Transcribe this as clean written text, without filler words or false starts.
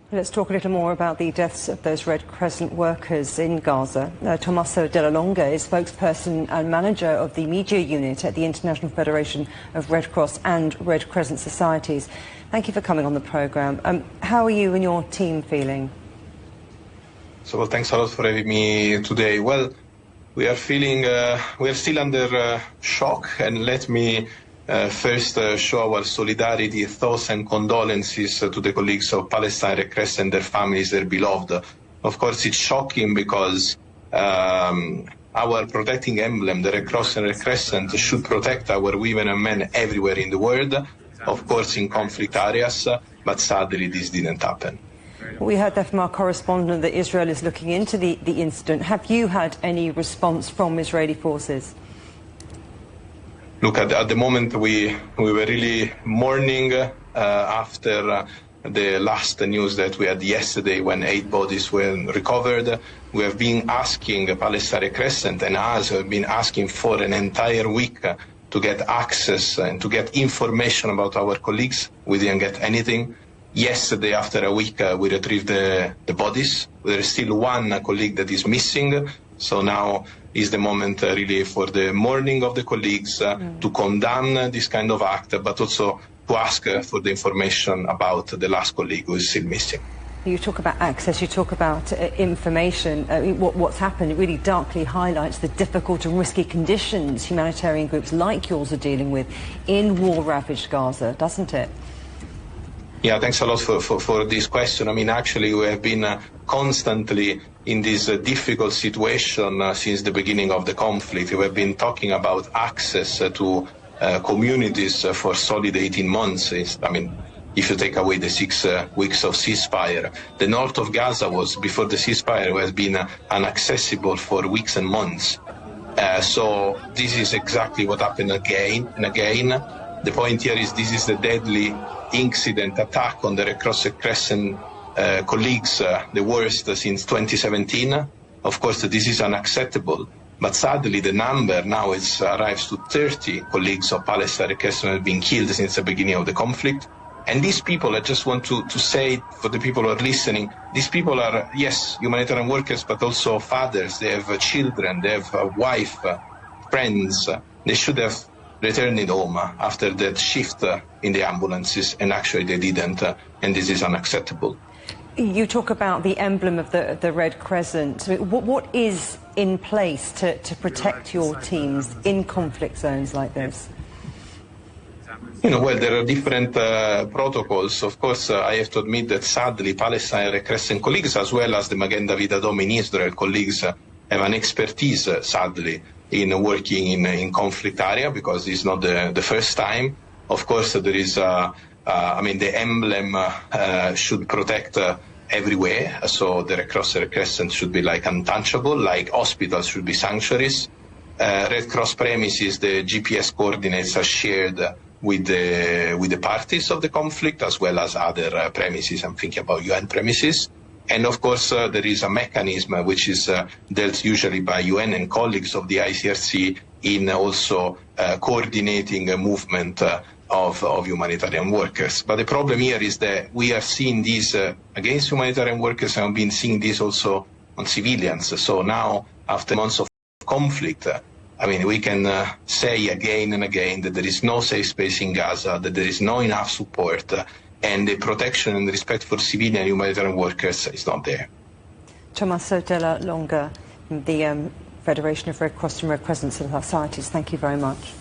Let's talk a little more about the deaths of those Red Crescent workers in Gaza. Tommaso Della Longa is spokesperson and manager of the media unit at the International Federation of Red Cross and Red Crescent Societies. Thank you for coming on the programme. How are you and your team feeling? So, thanks a lot for having me today. Well, we are feeling, we are still under shock, and let me first show our solidarity, thoughts and condolences to the colleagues of Palestine Red Crescent, their families, their beloved. Of course, it's shocking because our protecting emblem, the Red Cross and Red Crescent, should protect our women and men everywhere in the world, of course in conflict areas, but sadly this didn't happen. We heard that from our correspondent that Israel is looking into the incident. Have you had any response from Israeli forces? Look, at the moment we were really mourning after the last news that we had yesterday when 8 bodies were recovered. We have been asking Palestine Red Crescent and us have been asking for an entire week to get access and to get information about our colleagues. We didn't get anything. Yesterday, after a week, we retrieved the bodies. There is still one colleague that is missing. So now is the moment really for the mourning of the colleagues to condemn this kind of act, but also to ask for the information about the last colleague who is still missing. You talk about access, you talk about information. What's happened, it really darkly highlights the difficult and risky conditions humanitarian groups like yours are dealing with in war-ravaged Gaza, doesn't it? Yeah, thanks a lot for this question. I mean, actually, we have been constantly in this difficult situation since the beginning of the conflict. We have been talking about access to communities for solid 18 months. I mean, if you take away the 6 weeks of ceasefire, the north of Gaza was, before the ceasefire, has been inaccessible for weeks and months. So this is exactly what happened again and again. The point here is this is the deadly incident attack on the Red Cross Red Crescent colleagues, the worst since 2017. Of course, this is unacceptable, but sadly the number now arrives to 30 colleagues of Palestine Red Crescent have been killed since the beginning of the conflict. And these people, I just want to say for the people who are listening, these people are, yes, humanitarian workers, but also fathers. They have children, they have a wife, friends. They should have returned home after that shift in the ambulances, and actually they didn't, and this is unacceptable. You talk about the emblem of the Red Crescent. What is in place to protect your teams in conflict zones like this? You know, well, there are different protocols. Of course, I have to admit that sadly Palestine Red Crescent colleagues, as well as the Magen David Adom in Israel colleagues, have an expertise, sadly, in working in conflict area, because it's not the first time. Of course, there is, I mean, the emblem should protect everywhere. So the Red Cross Red Crescent should be like untouchable, like hospitals should be sanctuaries. Red Cross premises, the GPS coordinates are shared with the parties of the conflict, as well as other premises. I'm thinking about UN premises. And of course, there is a mechanism which is dealt usually by UN and colleagues of the IFRC in also coordinating a movement of humanitarian workers. But the problem here is that we are seeing this against humanitarian workers, and we've been seeing this also on civilians. So now, after months of conflict, I mean, we can say again and again that there is no safe space in Gaza, that there is no enough support, and the protection and respect for civilian and humanitarian workers is not there. Tommaso Della Longa, the Federation of Red Cross and Red Crescent Societies, thank you very much.